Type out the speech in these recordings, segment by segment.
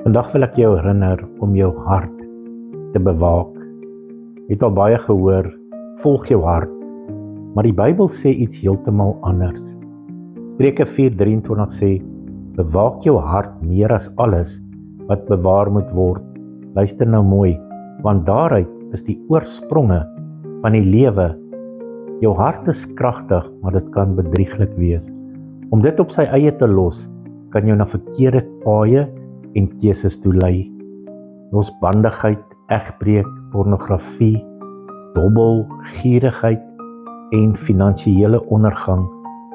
Vandag wil ek jou herinner om jou hart te bewaak. Jy het al baie gehoor, volg jou hart, maar die Bybel sê iets heeltemal anders. Spreuke 4:23 sê, bewaak jou hart meer as alles wat bewaar moet word. Luister nou mooi, want daaruit is die oorspronge van die lewe. Jou hart is kragtig, maar dit kan bedrieglik wees. Om dit op sy eie te los, kan jou na verkeerde paaie en keuses toelei. Losbandigheid, egbreek, pornografie, dobbel, gierigheid en finansiële ondergang,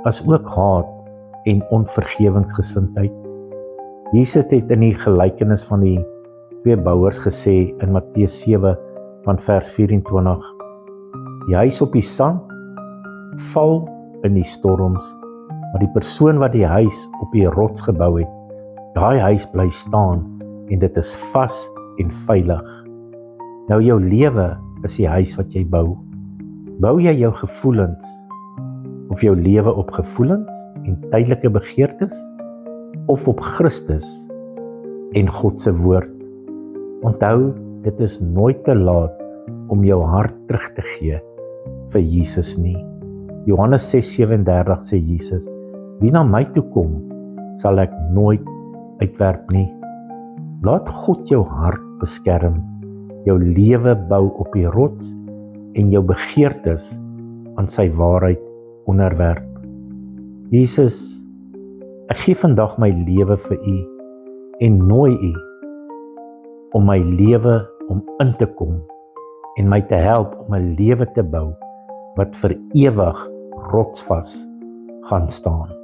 as ook haat en onvergewensgesindheid. Jesus het in die gelykenis van die twee bouers gesê in Matteus 7 van vers 24, die huis op die sand val in die storms, maar die persoon wat die huis op die rots gebou het, daai huis bly staan en dit is vas en veilig. Nou jou lewe is die huis wat jy bou. Bou jy jou gevoelens of jou lewe op gevoelens en tydelike begeertes of op Christus en God se woord? Onthou, dit is nooit te laat om jou hart terug te gee vir Jesus nie. Johannes 6:37 sê Jesus, wie na my toe kom, sal ek nooit uitwerp nie. Laat God jou hart beskerm, jou lewe bou op die rots en jou begeertes aan sy waarheid onderwerp. Jesus, ek gee vandag my lewe vir U en nooi U om my lewe om in te kom en my te help om 'n lewe te bou wat vir ewig rotsvas gaan staan.